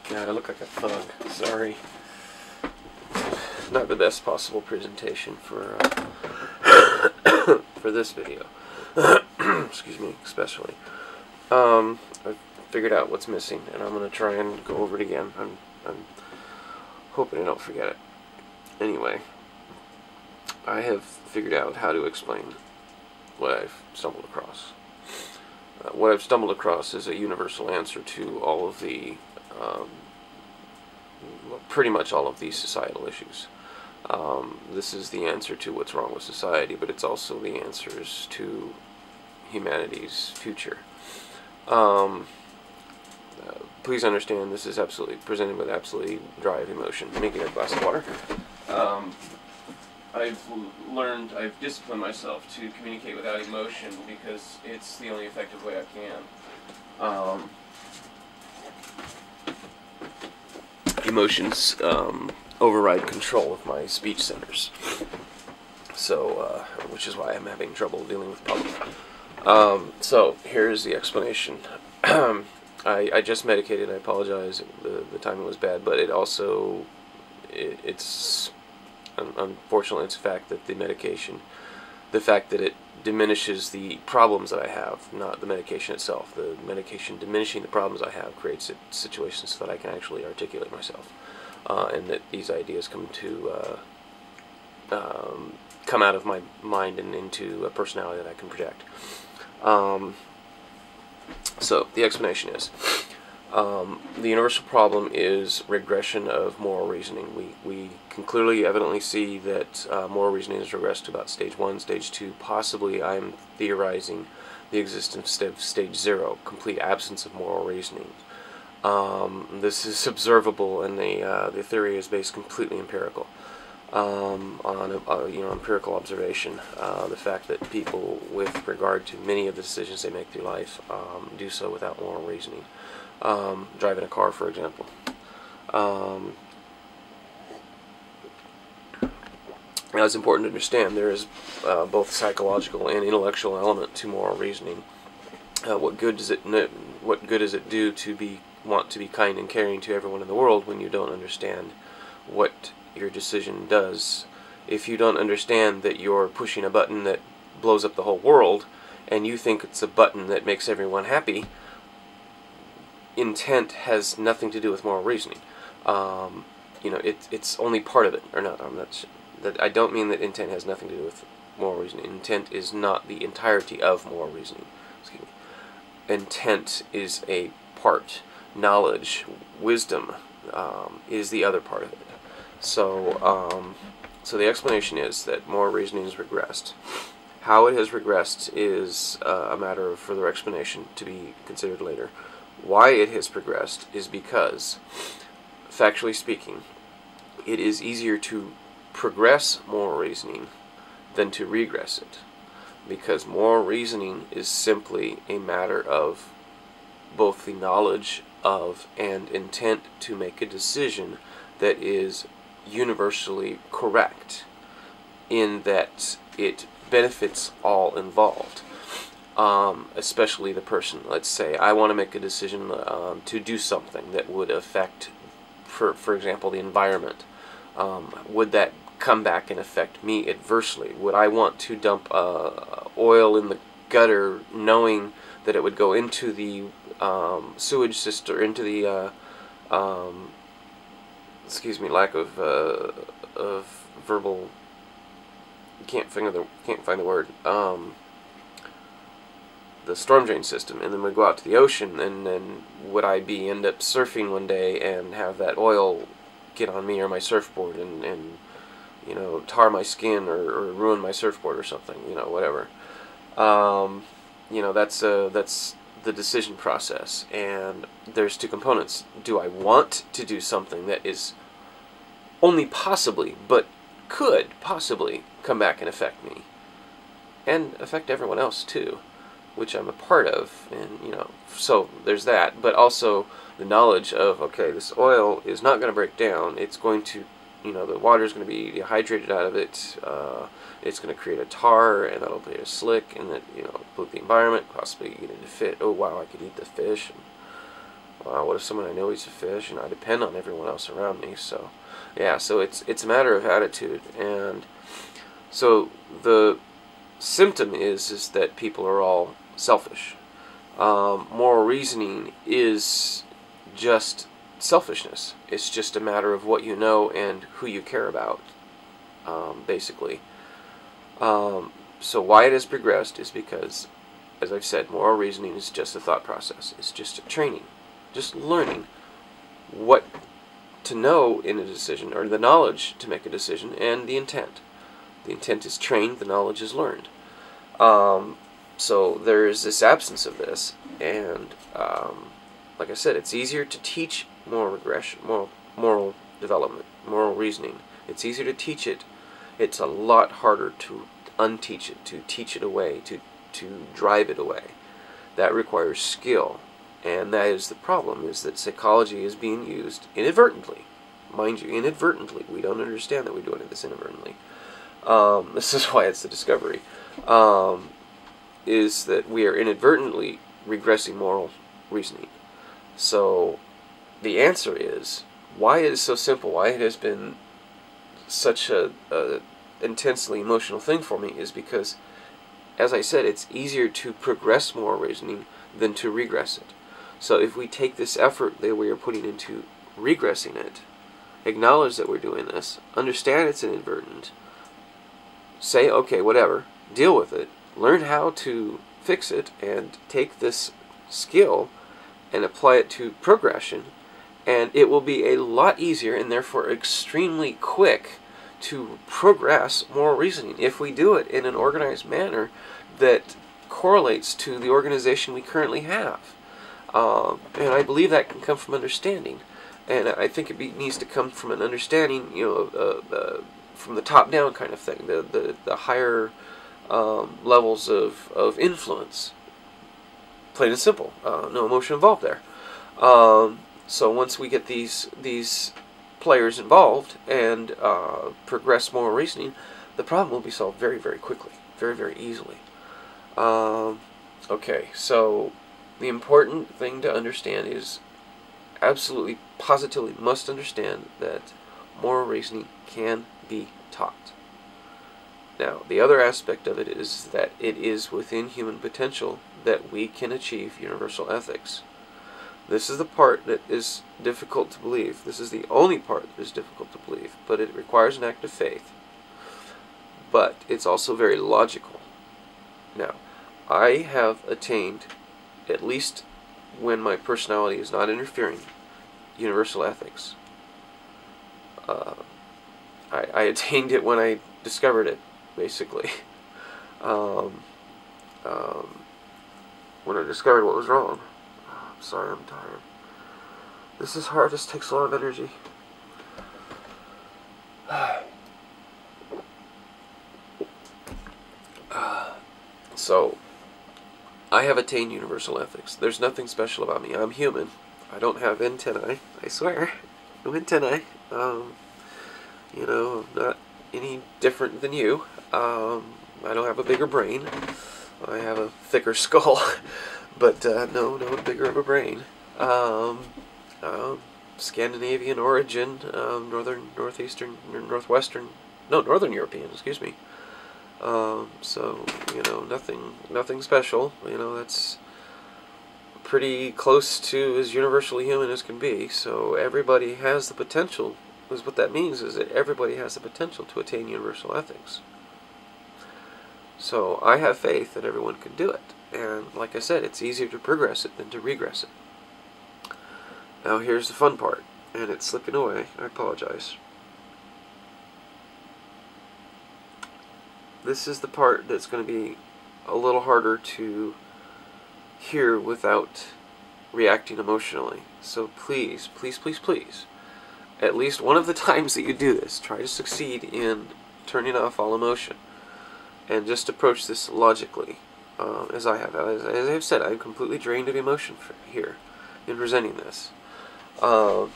God, I look like a thug. Sorry. Not the best possible presentation for for this video. Excuse me, especially. I figured out what's missing, and I'm gonna try and go over it again. I'm hoping I don't forget it. Anyway, I have figured out how to explain what I've stumbled across. What I've stumbled across is a universal answer to all of the, pretty much all of these societal issues. This is the answer to what's wrong with society, but it's also the answers to humanity's future. Please understand, this is absolutely presented with absolutely drive emotion. Let me get a glass of water. I've disciplined myself to communicate without emotion because it's the only effective way I can. Emotions override control of my speech centers. So, which is why I'm having trouble dealing with public. So, here's the explanation. I just medicated. I apologize. The timing was bad, but it also, it's unfortunately, it's a fact that the medication, the fact that it diminishes the problems that I have, not the medication itself. The medication diminishing the problems I have creates situations so that I can actually articulate myself, and that these ideas come out of my mind and into a personality that I can project. So the explanation is, the universal problem is regression of moral reasoning. We can clearly, evidently see that moral reasoning has regressed to about stage 1, stage 2. Possibly, I'm theorizing the existence of stage 0, complete absence of moral reasoning. This is observable, and the theory is based completely empirical. On empirical observation, the fact that people, with regard to many of the decisions they make through life, do so without moral reasoning. Driving a car, for example. Now, it's important to understand there is both psychological and intellectual element to moral reasoning. What good does it do to want to be kind and caring to everyone in the world when you don't understand what your decision does? If you don't understand that you're pushing a button that blows up the whole world, and you think it's a button that makes everyone happy, intent has nothing to do with moral reasoning. It's only part of it, or not. I don't mean that intent has nothing to do with moral reasoning. Intent is not the entirety of moral reasoning. Excuse me. Intent is a part. Knowledge, wisdom, is the other part of it. So, so the explanation is that moral reasoning has regressed. How it has regressed is a matter of further explanation to be considered later. Why it has progressed is because, factually speaking, it is easier to progress moral reasoning than to regress it. Because moral reasoning is simply a matter of both the knowledge of and intent to make a decision that is universally correct, in that it benefits all involved. Especially the person. Let's say I want to make a decision to do something that would affect, for example, the environment. Would that come back and affect me adversely? Would I want to dump oil in the gutter knowing that it would go into the sewage system, or into the excuse me, lack of verbal, can't find the word, the storm drain system, and then would go out to the ocean, and then would I end up surfing one day and have that oil get on me or my surfboard and tar my skin or ruin my surfboard or something, whatever. That's the decision process, and there's two components. Do I want to do something that is only possibly, but could possibly come back and affect me, and affect everyone else too, which I'm a part of, and so there's that. But also the knowledge of, okay, this oil is not going to break down. It's going to, the water is going to be dehydrated out of it. It's going to create a tar, and that'll create a slick, and that pollute the environment, possibly get into fish. Oh wow, I could eat the fish. What if someone I know eats a fish, and I depend on everyone else around me? So, yeah, so it's a matter of attitude. And so the symptom is that people are all selfish. Moral reasoning is just selfishness. It's just a matter of what you know and who you care about, basically. So why it has progressed is because, as I've said, moral reasoning is just a thought process. It's just a training, just learning what to know in a decision, or the knowledge to make a decision, and the intent. The intent is trained, the knowledge is learned. So there is this absence of this, and like I said, it's easier to teach moral regression, moral development, moral reasoning. It's easier to teach it. It's a lot harder to unteach it, to teach it away, to drive it away. That requires skill, and that is the problem, is that psychology is being used inadvertently. Mind you, inadvertently. We don't understand that we're doing this inadvertently. This is why it's the discovery. Is that we are inadvertently regressing moral reasoning. So the answer is, why it is so simple, why it has been such a intensely emotional thing for me, is because, as I said, it's easier to progress moral reasoning than to regress it. So if we take this effort that we are putting into regressing it, acknowledge that we're doing this, understand it's inadvertent, say, okay, whatever, deal with it, learn how to fix it, and take this skill and apply it to progression, and it will be a lot easier and therefore extremely quick to progress moral reasoning if we do it in an organized manner that correlates to the organization we currently have. And I believe that can come from understanding, and I think it needs to come from an understanding, from the top down kind of thing, the higher levels of influence. Plain and simple. No emotion involved there. So once we get these players involved and progress moral reasoning, the problem will be solved very, very quickly, very, very easily. Okay, so the important thing to understand is, absolutely, positively must understand that moral reasoning can be taught. Now, the other aspect of it is that it is within human potential that we can achieve universal ethics. This is the part that is difficult to believe. This is the only part that is difficult to believe, but it requires an act of faith. But it's also very logical. Now, I have attained, at least when my personality is not interfering, universal ethics. I attained it when I discovered it, basically. When I discovered what was wrong. I'm sorry, I'm tired. This is hard, this takes a lot of energy. So, I have attained universal ethics. There's nothing special about me. I'm human. I don't have antennae, I swear. No antennae. I'm not any different than you. I don't have a bigger brain. I have a thicker skull, but no bigger of a brain. Scandinavian origin, northern European, excuse me. So, nothing special. That's pretty close to as universally human as can be. So everybody has the potential. Is what that means, is that everybody has the potential to attain universal ethics. So I have faith that everyone can do it. And like I said, it's easier to progress it than to regress it. Now here's the fun part, and it's slipping away. I apologize. This is the part that's going to be a little harder to hear without reacting emotionally. So please, please, please, please, at least one of the times that you do this, try to succeed in turning off all emotion. And just approach this logically, as I have. As I've said, I'm completely drained of emotion here in presenting this. The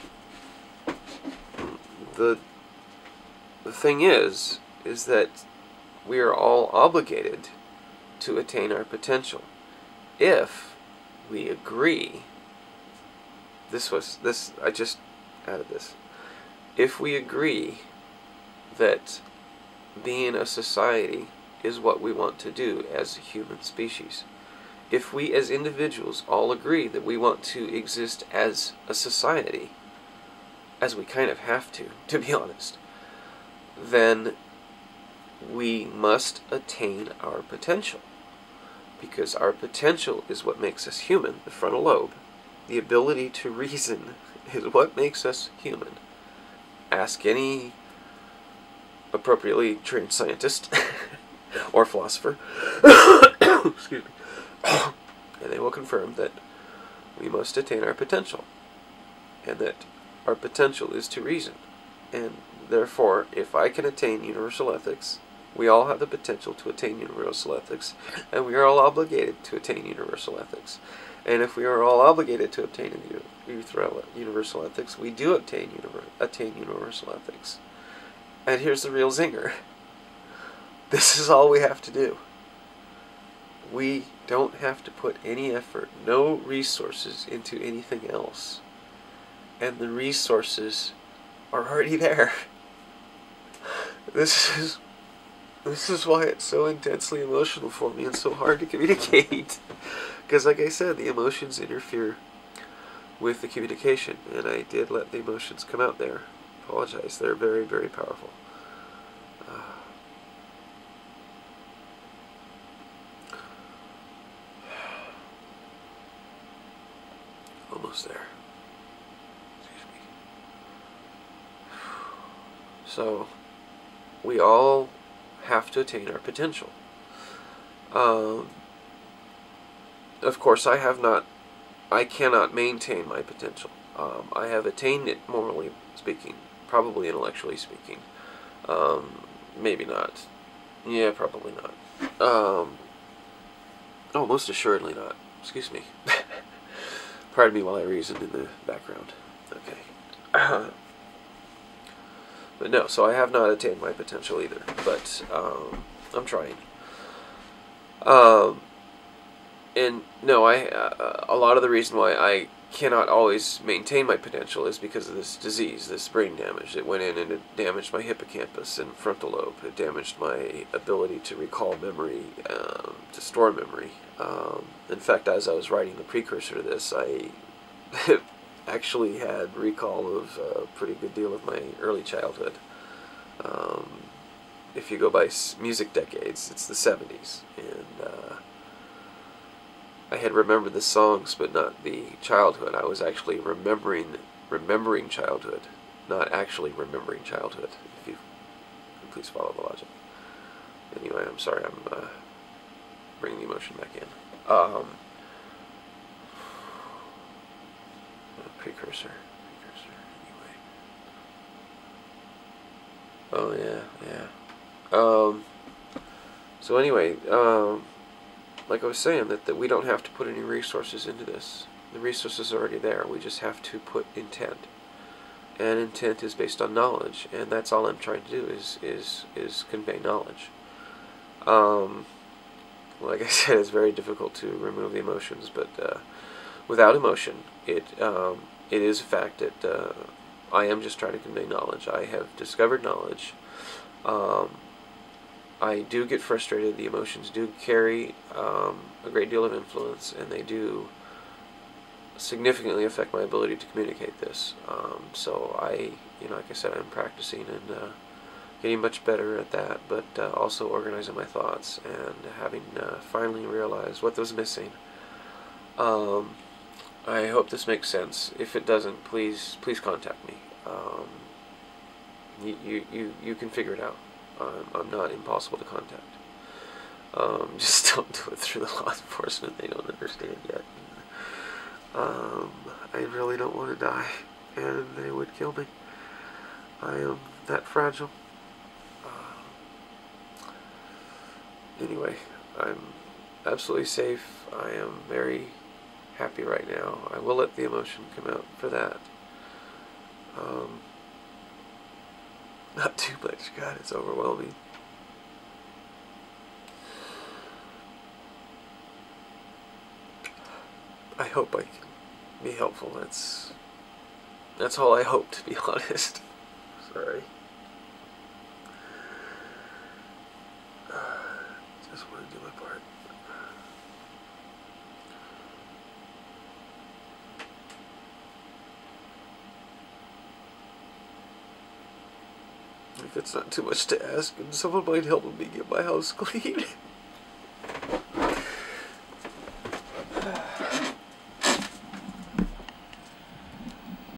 thing is that we are all obligated to attain our potential if we agree I just added this. If we agree that being a society is what we want to do as a human species, if we as individuals all agree that we want to exist as a society, as we kind of have to be honest, then we must attain our potential. Because our potential is what makes us human, the frontal lobe. The ability to reason is what makes us human. Ask any appropriately trained scientist or philosopher, excuse me, and they will confirm that we must attain our potential, and that our potential is to reason. And therefore, if I can attain universal ethics, we all have the potential to attain universal ethics, and we are all obligated to attain universal ethics. And if we are all obligated to obtain universal ethics, we do attain universal ethics. And here's the real zinger. This is all we have to do. We don't have to put any effort, no resources into anything else. And the resources are already there. This is why it's so intensely emotional for me and so hard to communicate. Because like I said, the emotions interfere with the communication, and I did let the emotions come out there. Apologize, they're very, very powerful. Almost there. Excuse me. So, we all have to attain our potential. Of course, I cannot maintain my potential. I have attained it, morally speaking, probably intellectually speaking. Maybe not. Yeah, probably not. Oh, most assuredly not. Excuse me. Pardon me while I reason in the background. Okay. But no, so I have not attained my potential either. But I'm trying. And no, a lot of the reason why I cannot always maintain my potential is because of this disease, this brain damage. It went in and it damaged my hippocampus and frontal lobe. It damaged my ability to recall memory, to store memory. In fact, as I was writing the precursor to this, I actually had recall of a pretty good deal of my early childhood. If you go by music decades, it's the 70s, and I had remembered the songs, but not the childhood. I was actually remembering childhood, not actually remembering childhood, if you please follow the logic. Anyway, I'm sorry, I'm bringing the emotion back in. Precursor, anyway. Oh, yeah. So anyway, like I was saying, that we don't have to put any resources into this. The resources are already there. We just have to put intent. And intent is based on knowledge, and that's all I'm trying to do is convey knowledge. Like I said, it's very difficult to remove the emotions, but without emotion, it is a fact that I am just trying to convey knowledge. I have discovered knowledge. I do get frustrated. The emotions do carry a great deal of influence, and they do significantly affect my ability to communicate this. So like I said, I'm practicing and getting much better at that, but also organizing my thoughts and having finally realized what was missing. I hope this makes sense. If it doesn't, please contact me. You can figure it out. I'm not impossible to contact. Just don't do it through the law enforcement. They don't understand yet. I really don't want to die, and they would kill me. I am that fragile. Anyway, I'm absolutely safe. I am very happy right now. I will let the emotion come out for that. Not too much. God, it's overwhelming. I hope I can be helpful. That's all I hope, to be honest. Sorry. Just want to do my part. If it's not too much to ask, and someone might help me get my house clean.